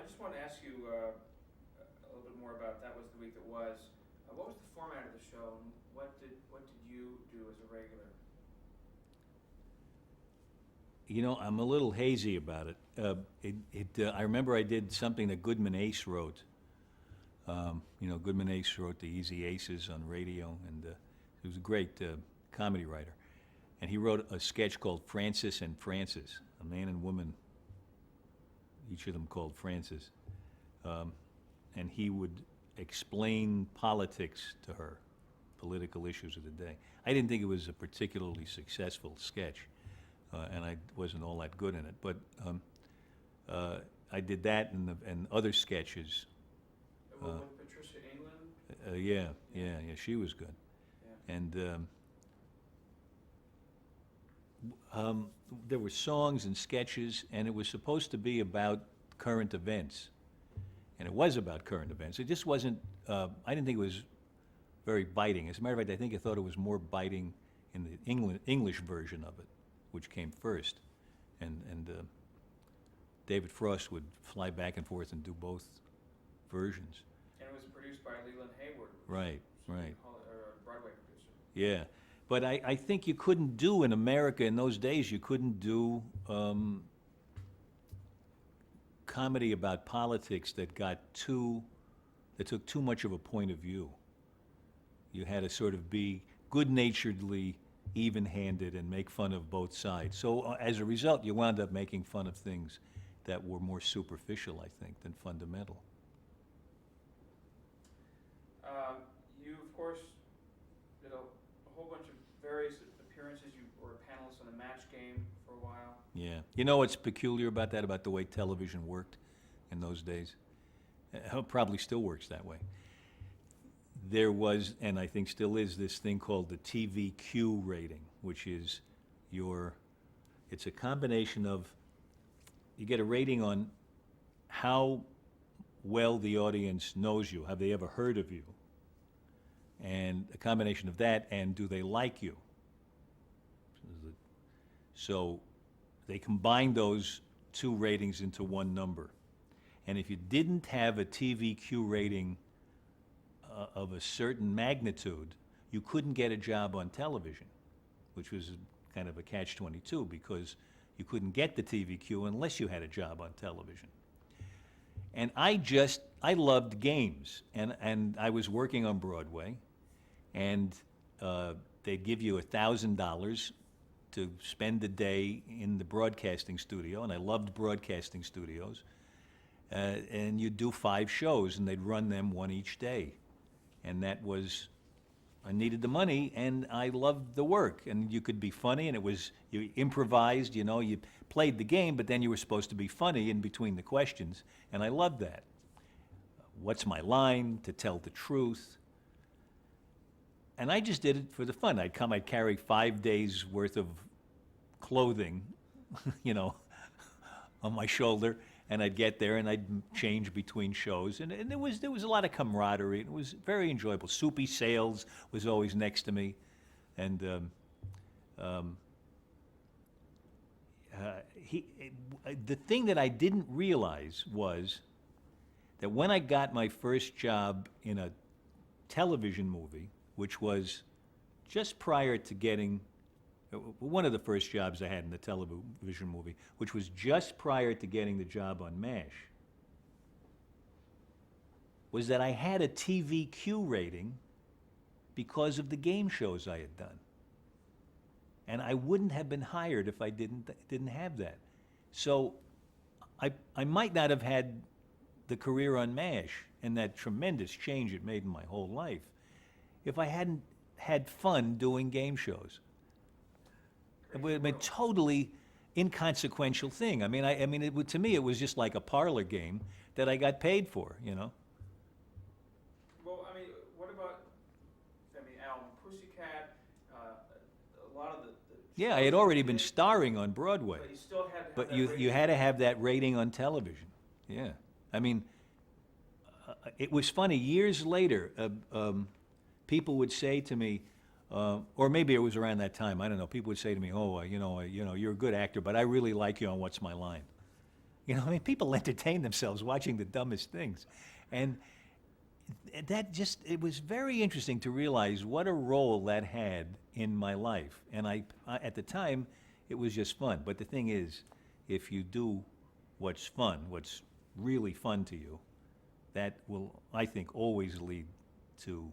I just wanted to ask you a little bit more about that was the week that was. What was the format of the show, and what did you do as a regular? You know, I'm a little hazy about it. I remember I did something that Goodman Ace wrote. Goodman Ace wrote the Easy Aces on radio, and he was a great comedy writer. And he wrote a sketch called Francis and Francis, a man and woman, each of them called Francis. And he would explain politics to her, political issues of the day. I didn't think it was a particularly successful sketch, and I wasn't all that good in it. But I did that and other sketches. With Patricia England? Yeah, she was good. Yeah. And there were songs and sketches, and it was supposed to be about current events. And it was about current events. It just wasn't, I didn't think it was very biting. As a matter of fact, I think I thought it was more biting in the English version of it, which came first. And David Frost would fly back and forth and do both versions. And it was produced by Leland Hayward. Right, right. Or a Broadway producer. Yeah. But I think you couldn't do in America in those days, you couldn't do comedy about politics that took too much of a point of view. You had to sort of be good-naturedly even-handed and make fun of both sides. So as a result, you wound up making fun of things that were more superficial, I think, than fundamental. You, of course, did a whole bunch of various appearances. You were a panelist on the Match Game for a while. Yeah. You know what's peculiar about that, about the way television worked in those days? It probably still works that way. There was, and I think still is, this thing called the TVQ rating, which is it's a combination of, you get a rating on how well the audience knows you, have they ever heard of you, and a combination of that and do they like you. So they combined those two ratings into one number. And if you didn't have a TVQ rating of a certain magnitude, you couldn't get a job on television, which was kind of a catch-22 because you couldn't get the TVQ unless you had a job on television. And I loved games, and I was working on Broadway, and they'd give you $1,000 to spend a day in the broadcasting studio, and I loved broadcasting studios. And you'd do 5 shows, and they'd run them one each day. And that was, I needed the money, and I loved the work. And you could be funny, and you improvised, you played the game, but then you were supposed to be funny in between the questions, and I loved that. What's my line? To tell the truth. And I just did it for the fun. I'd carry 5 days worth of clothing, on my shoulder, and I'd get there and I'd change between shows, and there was a lot of camaraderie. It was very enjoyable. Soupy Sales was always next to me, and the thing that I didn't realize was that when I got my first job in a television movie, which was just prior to getting, one of the first jobs I had in the television movie, which was just prior to getting the job on MASH, was that I had a TVQ rating because of the game shows I had done. And I wouldn't have been hired if I didn't have that. So I might not have had the career on MASH and that tremendous change it made in my whole life if I hadn't had fun doing game shows. It would have been a totally inconsequential thing. I mean, to me, it was just like a parlor game that I got paid for, Well, what about, Alvin Pussycat, a lot of the yeah, I had already been starring on Broadway. But you still had to have But that you rating. had to have that rating on television. Yeah. I mean, it was funny. Years later, people would say to me, or maybe it was around that time, I don't know, people would say to me, oh, you're a good actor, but I really like you on What's My Line. You know, I mean, people entertain themselves watching the dumbest things. And that just, it was very interesting to realize what a role that had in my life. And at the time, it was just fun. But the thing is, if you do what's fun, what's really fun to you, that will, I think, always lead to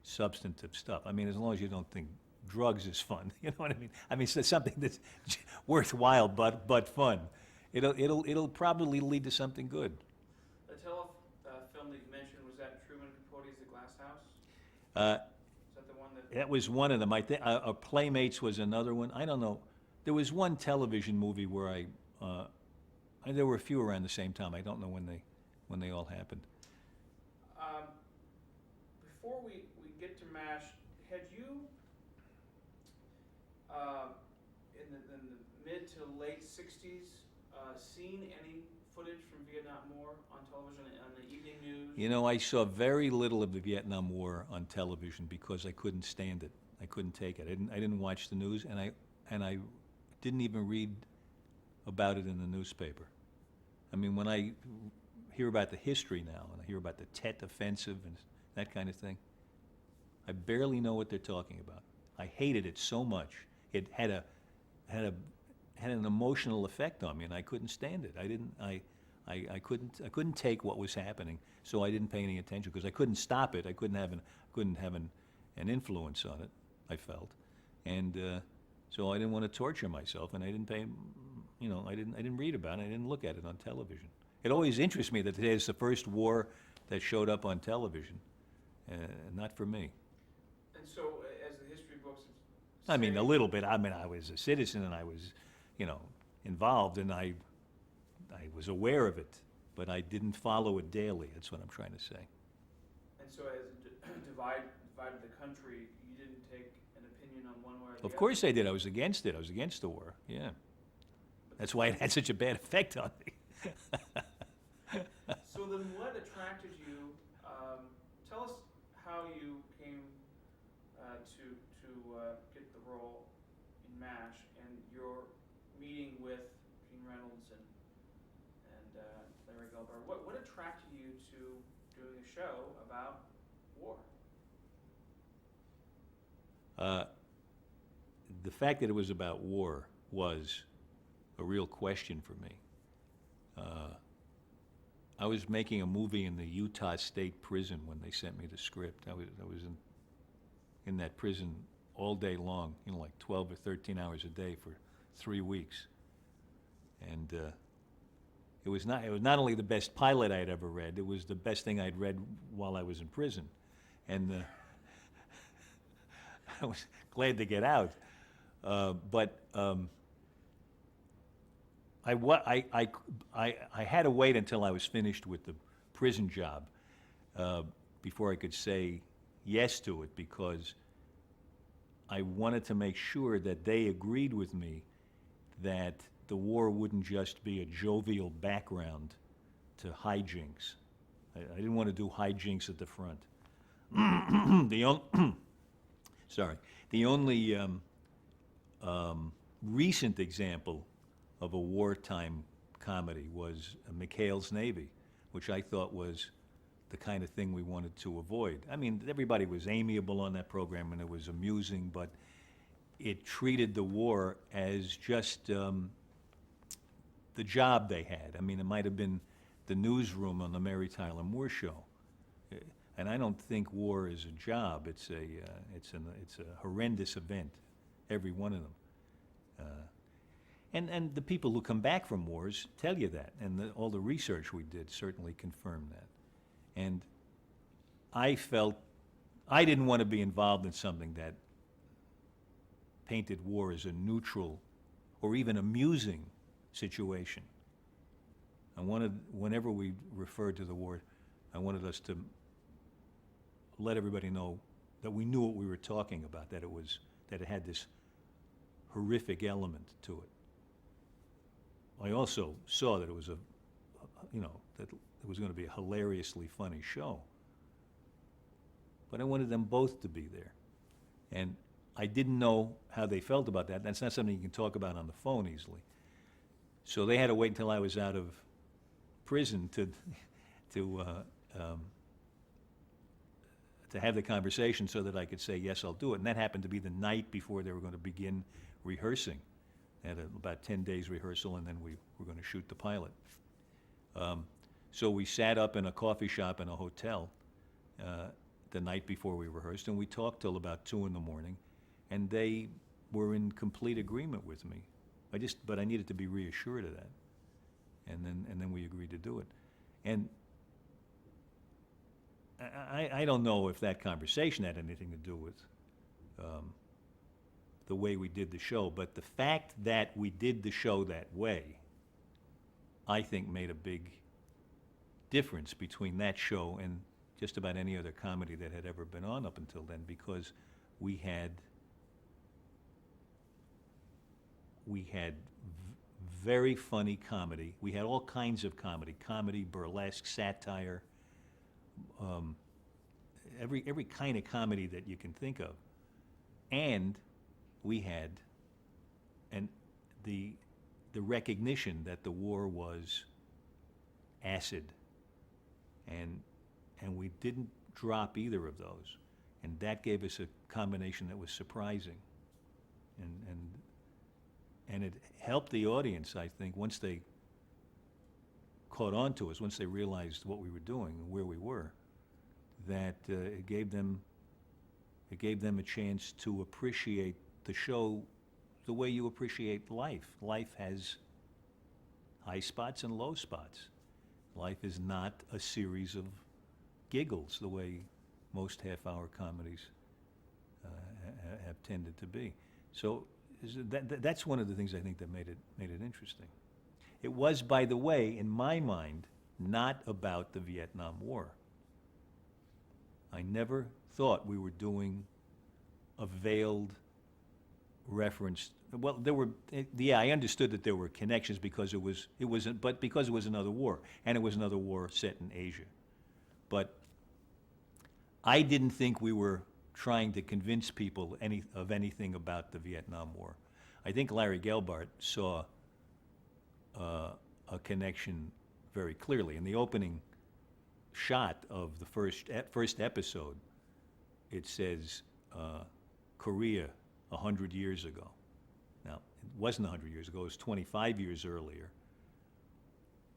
substantive stuff. I mean, as long as you don't think drugs is fun, you know what I mean? I mean, it's something that's worthwhile but fun. It'll probably lead to something good. The telefilm that you mentioned, was that Truman Capote's The Glass House? Is that the one that? That was one of them. I think Playmates was another one. I don't know. There was one television movie where there were a few around the same time. I don't know when they all happened. Before we get to MASH, had you, in the mid to late 60s, seen any footage from Vietnam War on television, on the evening news? You know, I saw very little of the Vietnam War on television because I couldn't stand it. I couldn't take it. I didn't watch the news, and I didn't even read about it in the newspaper. I mean, when I hear about the history now, and I hear about the Tet Offensive and that kind of thing, I barely know what they're talking about. I hated it so much. It had an emotional effect on me, and I couldn't stand it. I couldn't take what was happening, so I didn't pay any attention because I couldn't stop it. I couldn't have an influence on it. I felt, and so I didn't want to torture myself, and I didn't pay. You know, I didn't read about it. I didn't look at it on television. It always interests me that it's the first war that showed up on television, not for me. And so, as the history books I mean, say- a little bit. I mean, I was a citizen and I was, you know, involved, and I was aware of it, but I didn't follow it daily. That's what I'm trying to say. And so, as it divided the country, you didn't take an opinion on one way or the other? Of course I did. I was against it. I was against the war. Yeah. That's why it had such a bad effect on me. So then what attracted you, tell us how you came to get the role in MASH and your meeting with Gene Reynolds and Larry Gelbar. What attracted you to doing a show about war? The fact that it was about war was a real question for me. I was making a movie in the Utah State Prison when they sent me the script. I was in that prison all day long, you know, like 12 or 13 hours a day for 3 weeks. And it was not only the best pilot I'd ever read, it was the best thing I'd read while I was in prison. And I was glad to get out. But I had to wait until I was finished with the prison job before I could say yes to it, because I wanted to make sure that they agreed with me that the war wouldn't just be a jovial background to hijinks. I didn't want to do hijinks at the front. The only recent example of a wartime comedy was McHale's Navy, which I thought was the kind of thing we wanted to avoid. I mean, everybody was amiable on that program and it was amusing, but it treated the war as just the job they had. I mean, it might have been the newsroom on the Mary Tyler Moore Show. And I don't think war is a job. It's a horrendous event, every one of them. And the people who come back from wars tell you that, and all the research we did certainly confirmed that. And I felt I didn't want to be involved in something that painted war as a neutral or even amusing situation. I wanted, whenever we referred to the war, I wanted us to let everybody know that we knew what we were talking about, that it had this horrific element to it. I also saw that it was that it was going to be a hilariously funny show. But I wanted them both to be there. And I didn't know how they felt about that. That's not something you can talk about on the phone easily. So they had to wait until I was out of prison to, um, to have the conversation so that I could say, yes, I'll do it. And that happened to be the night before they were going to begin rehearsing. They had about 10 days rehearsal, and then we were going to shoot the pilot. So we sat up in a coffee shop in a hotel the night before we rehearsed, and we talked till about 2 in the morning, and they were in complete agreement with me. But I needed to be reassured of that, and then we agreed to do it. And I don't know if that conversation had anything to do with the way we did the show, but the fact that we did the show that way, I think, made a big difference between that show and just about any other comedy that had ever been on up until then, because we had very funny comedy. We had all kinds of comedy, burlesque, satire, every kind of comedy that you can think of. And we had the recognition that the war was acid, and we didn't drop either of those, and that gave us a combination that was surprising, and it helped the audience, I think, once they caught on to us, once they realized what we were doing and where we were, that it gave them a chance to appreciate the show the way you appreciate life. Life has high spots and low spots. Life is not a series of giggles the way most half-hour comedies have tended to be. So that's one of the things I think that made it interesting. It was, by the way, in my mind, not about the Vietnam War. I never thought we were doing a veiled reference. Well, I understood that there were connections because but because it was another war, and it was another war set in Asia. But I didn't think we were trying to convince people of anything about the Vietnam War. I think Larry Gelbart saw a connection very clearly. In the opening shot of the first episode, it says Korea 100 years ago. Now, it wasn't 100 years ago, it was 25 years earlier.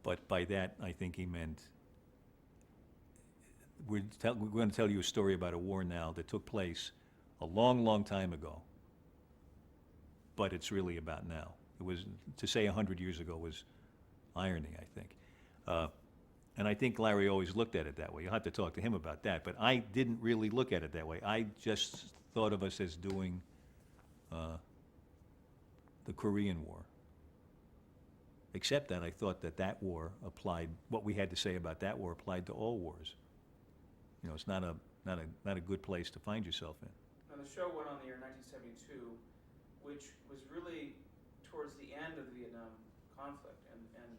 But by that, I think he meant, we're going to tell you a story about a war now that took place a long, long time ago, but it's really about now. It was, to say 100 years ago was irony, I think. And I think Larry always looked at it that way. You'll have to talk to him about that, but I didn't really look at it that way. I just thought of us as doing the Korean War. Except that I thought that war applied, what we had to say about that war applied to all wars. You know, it's not a good place to find yourself in. Now, the show went on the air in 1972, which was really towards the end of the Vietnam conflict, and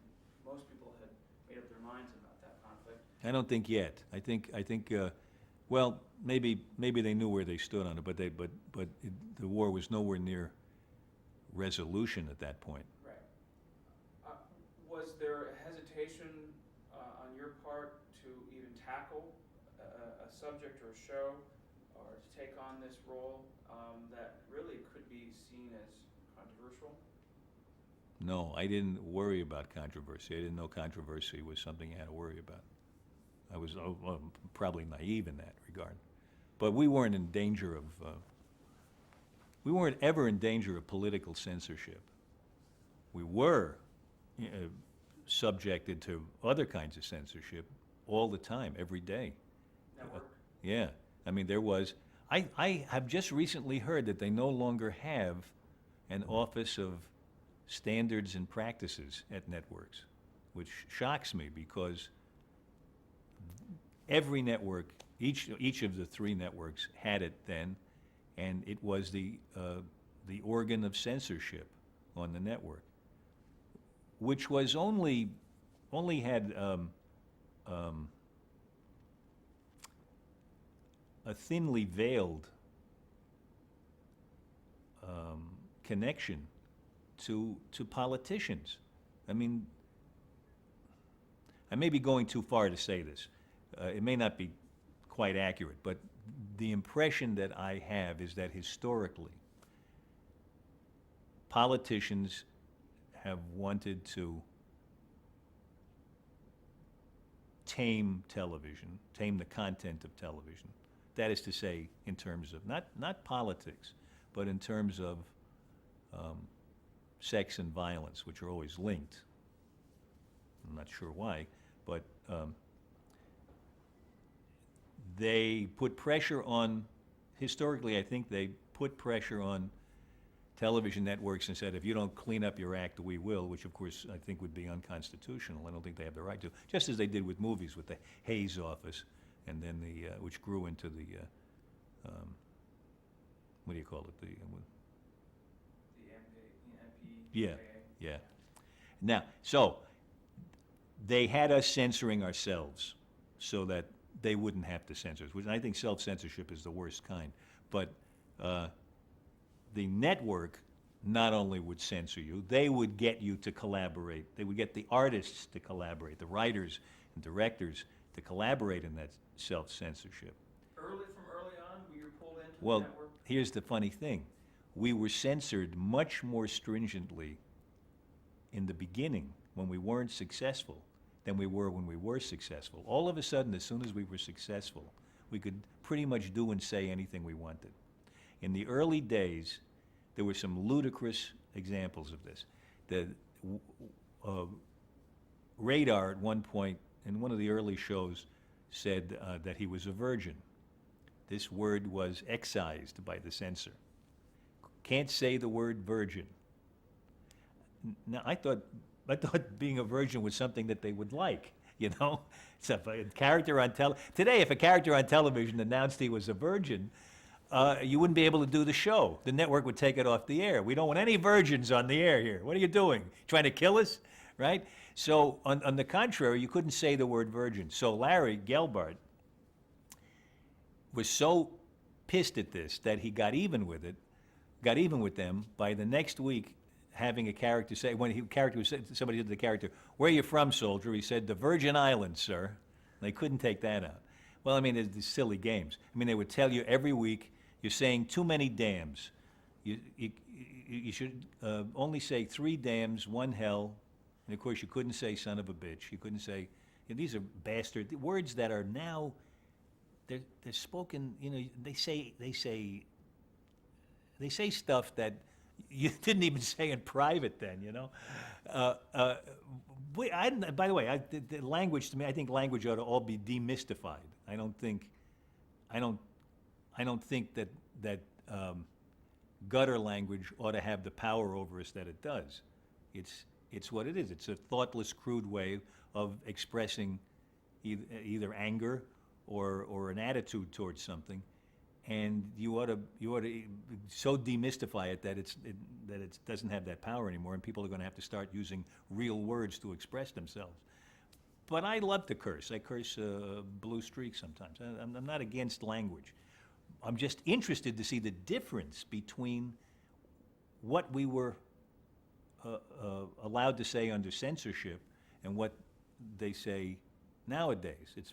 most people had made up their minds about that conflict. I don't think yet. I think well, maybe they knew where they stood on it, but the war was nowhere near resolution at that point. Right. Was there a hesitation on your part to even tackle a subject or a show, or to take on this role that really could be seen as controversial? No, I didn't worry about controversy. I didn't know controversy was something you had to worry about. I was probably naive in that regard. But we weren't in danger of, we weren't ever in danger of political censorship. We were subjected to other kinds of censorship all the time, every day. Network? Yeah. I mean, there was, I have just recently heard that they no longer have an Office of Standards and Practices at networks, which shocks me because every network, each of the three networks had it then, and it was the organ of censorship on the network, which was only had a thinly veiled connection to politicians. I mean, I may be going too far to say this. It may not be quite accurate, but the impression that I have is that historically, politicians have wanted to tame television, tame the content of television. That is to say, in terms of, not politics, but in terms of sex and violence, which are always linked. I'm not sure why, but they put pressure on, historically, I think they put pressure on television networks and said, if you don't clean up your act, we will, which of course I think would be unconstitutional. I don't think they have the right to, just as they did with movies, with the Hayes Office, and then the, which grew into the, what do you call it, the MP. yeah, yeah. Now, so, they had us censoring ourselves so that they wouldn't have to censor us, which I think self-censorship is the worst kind. But the network not only would censor you, they would get you to collaborate. They would get the artists to collaborate, the writers and directors to collaborate in that self-censorship. From early on, were you pulled into Well, the network? here's the funny thing. We were censored much more stringently in the beginning when we weren't successful than we were when we were successful. All of a sudden, as soon as we were successful, we could pretty much do and say anything we wanted. In the early days, there were some ludicrous examples of this. The Radar at one point, in one of the early shows, said that he was a virgin. This word was excised by the censor. Can't say the word virgin. Now, I thought being a virgin was something that they would like, you know? So if a character on today, if a character on television announced he was a virgin, you wouldn't be able to do the show. The network would take it off the air. We don't want any virgins on the air here. What are you doing? Trying to kill us? Right? So on the contrary, you couldn't say the word virgin. So Larry Gelbart was so pissed at this that he got even with them by the next week having a character say, somebody said to the character, "Where are you from, soldier?" He said, "The Virgin Islands, sir." And they couldn't take that out. Well, I mean, it's these silly games. I mean, they would tell you every week, you're saying too many dams. You should only say 3 dams, 1 hell. And of course, you couldn't say son of a bitch. You couldn't say, these are bastard words that are now, they're spoken, they say stuff that you didn't even say in private then, by the way, the language, to me, I think language ought to all be demystified. I don't think that gutter language ought to have the power over us that it does. It's what it is. It's a thoughtless, crude way of expressing either anger or an attitude towards something, and you ought to so demystify it that it doesn't have that power anymore, and people are going to have to start using real words to express themselves. But I love to curse. I curse blue streaks sometimes. I'm not against language. I'm just interested to see the difference between what we were allowed to say under censorship and what they say nowadays. It's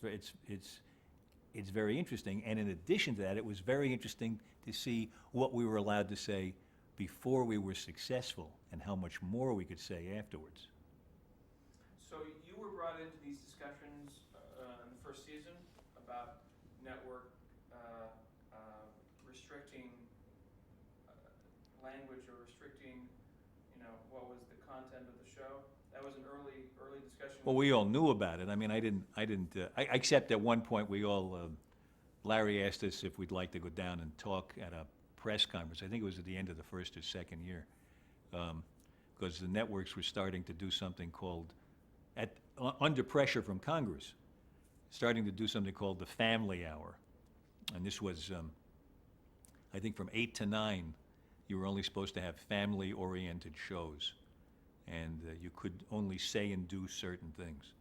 very interesting, and in addition to that, it was very interesting to see what we were allowed to say before we were successful and how much more we could say afterwards. So you were brought into these discussions in the first season about network restricting language or restricting, what was the content of the show. That was an early discussion. Well, we all knew about it. I mean, except at one point Larry asked us if we'd like to go down and talk at a press conference. I think it was at the end of the first or second year, because the networks were starting to do something called, under pressure from Congress, starting to do something called the Family Hour. And this was, I think from 8 to 9, you were only supposed to have family-oriented shows. And you could only say and do certain things.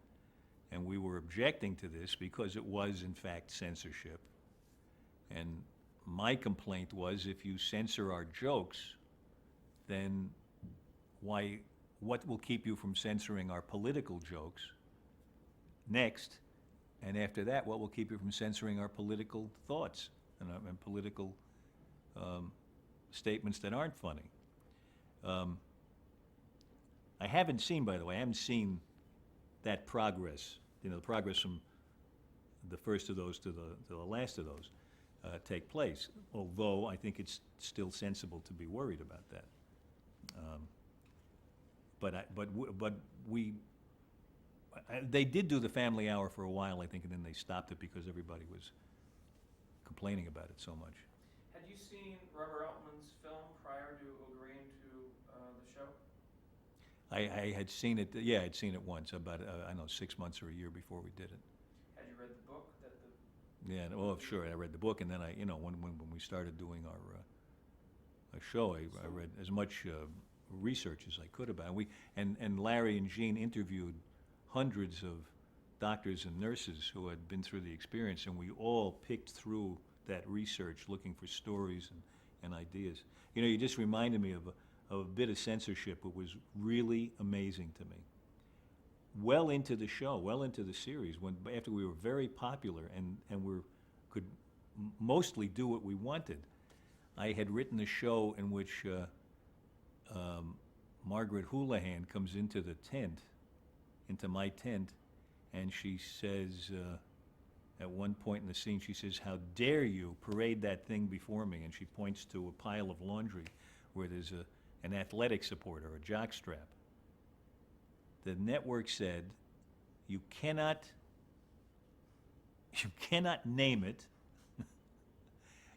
And we were objecting to this because it was, in fact, censorship. And my complaint was, if you censor our jokes, then why what will keep you from censoring our political jokes next, and after that, what will keep you from censoring our political thoughts and political statements that aren't funny. I haven't seen, by the way, I haven't seen that progress, the progress from the first of those to the last of those take place, although I think it's still sensible to be worried about that. They did do the family hour for a while, I think, and then they stopped it because everybody was complaining about it so much. Had you seen Robert Altman's film prior to agreeing to the show? I had seen it, yeah, I'd seen it once, about, I don't know, 6 months or a year before we did it. Had you read the book that the? Yeah, well, sure, I read the book, and then when we started doing our show, I read as much research as I could about it. And Larry and Jean interviewed hundreds of doctors and nurses who had been through the experience, and we all picked through that research looking for stories and ideas. You just reminded me of a bit of censorship that was really amazing to me. Well into the show, well into the series, after we were very popular and could mostly do what we wanted, I had written a show in which Margaret Houlihan comes into the tent, into my tent, and she says, at one point in the scene, she says, "How dare you parade that thing before me?" And she points to a pile of laundry where there's an athletic support or a jockstrap. The network said, you cannot name it,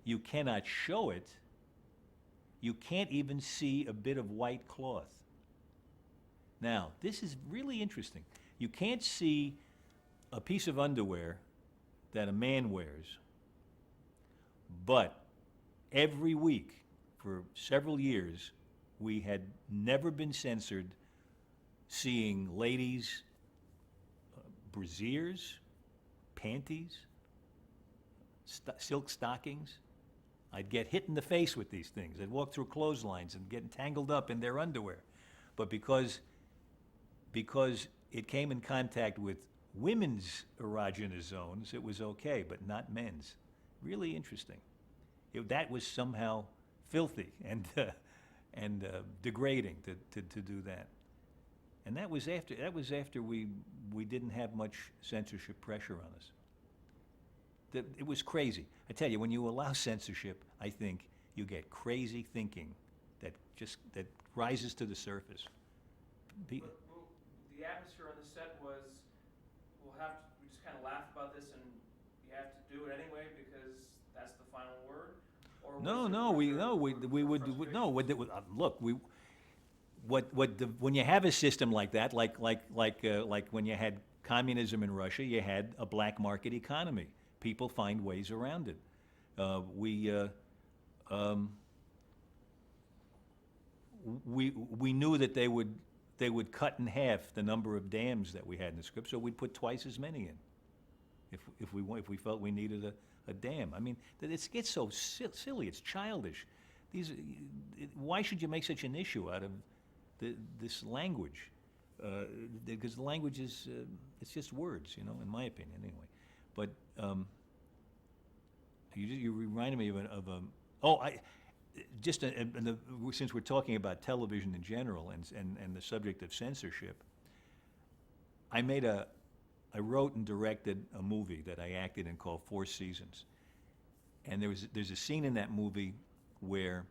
you cannot show it, you can't even see a bit of white cloth. Now, this is really interesting. You can't see a piece of underwear that a man wears, but every week for several years, we had never been censored seeing ladies' brasiers, panties, silk stockings. I'd get hit in the face with these things. I'd walk through clotheslines and get tangled up in their underwear. But because it came in contact with women's erogenous zones, it was okay, but not men's. Really interesting. That was somehow filthy and degrading to do that. And that was after we didn't have much censorship pressure on us. It was crazy. I tell you, when you allow censorship, I think you get crazy thinking that rises to the surface. The atmosphere on the set was, we just kind of laugh about this and you have to do it anyway because that's the final word? Or when you have a system like that, like when you had communism in Russia, you had a black market economy. People find ways around it. We knew that they would cut in half the number of dams that we had in the script, so we'd put twice as many in, if we felt we needed a dam. I mean, it gets so silly. It's childish. Why should you make such an issue out of this language? Because the language is it's just words, in my opinion, anyway. But you reminded me since we're talking about television in general and the subject of censorship, I wrote and directed a movie that I acted in called Four Seasons. And there's a scene in that movie where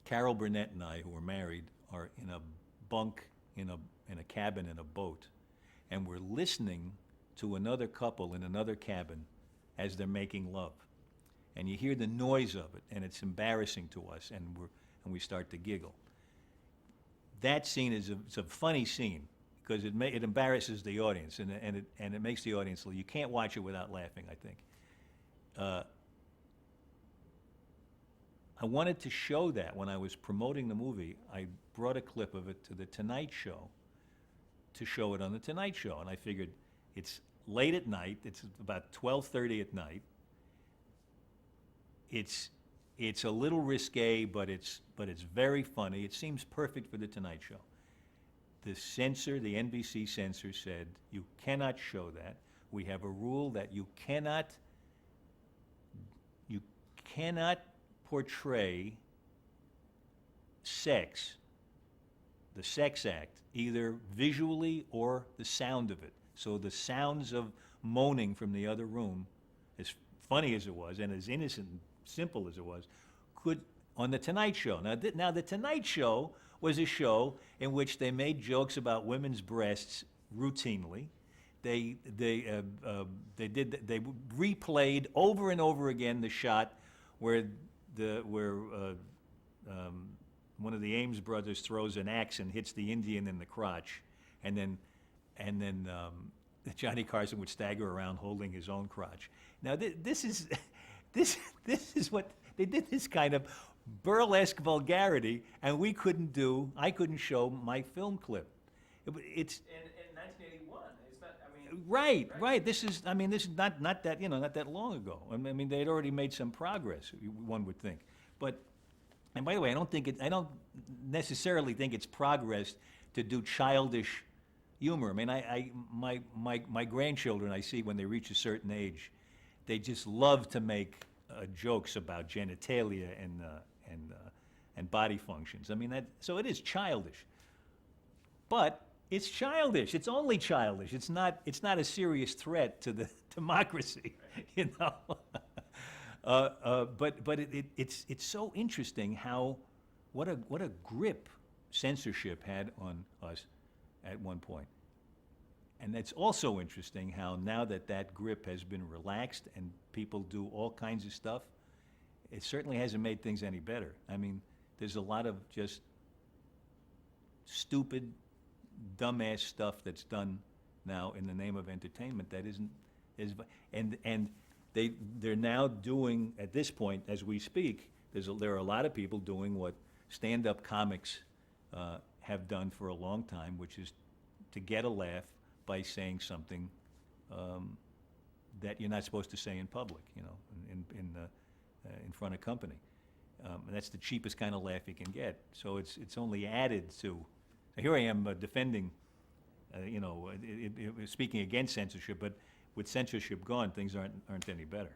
Carol Burnett and I, who are married, are in a bunk in a cabin in a boat, and we're listening to another couple in another cabin as they're making love. And you hear the noise of it, and it's embarrassing to us, and we start to giggle. That scene it's a funny scene because it embarrasses the audience, and it makes the audience. You can't watch it without laughing, I think. I wanted to show that when I was promoting the movie. I brought a clip of it to The Tonight Show to show it on The Tonight Show, and I figured it's late at night. It's about 12:30 at night. It's It's a little risque, but it's very funny. It seems perfect for the Tonight Show. The censor, the NBC censor said, you cannot show that. We have a rule that you cannot portray sex, the sex act, either visually or the sound of it. So the sounds of moaning from the other room, as funny as it was and as innocent and simple as it was, could, on the Tonight Show. Now the Tonight Show was a show in which they made jokes about women's breasts routinely. They replayed over and over again the shot where one of the Ames brothers throws an axe and hits the Indian in the crotch, and then Johnny Carson would stagger around holding his own crotch. Now this is what they did, this kind of burlesque vulgarity, and I couldn't show my film clip. It's In 1981, it's not, I mean. right. This is not that, not that long ago. I mean, they'd already made some progress, one would think. But, and by the way, I don't necessarily think it's progress to do childish humor. I mean, my grandchildren, I see when they reach a certain age, they just love to make jokes about genitalia and body functions. I mean, so it is childish. But it's childish. It's only childish. It's not a serious threat to the democracy, you know. But it's so interesting how what a grip censorship had on us at one point. And it's also interesting how now that grip has been relaxed and people do all kinds of stuff, it certainly hasn't made things any better. I mean, there's a lot of just stupid, dumbass stuff that's done now in the name of entertainment that and they're now doing, at this point as we speak, there are a lot of people doing what stand-up comics have done for a long time, which is to get a laugh by saying something that you're not supposed to say in public, in front of company. And that's the cheapest kind of laugh you can get. So it's only added to. Here I am defending, speaking against censorship, but with censorship gone, things aren't any better.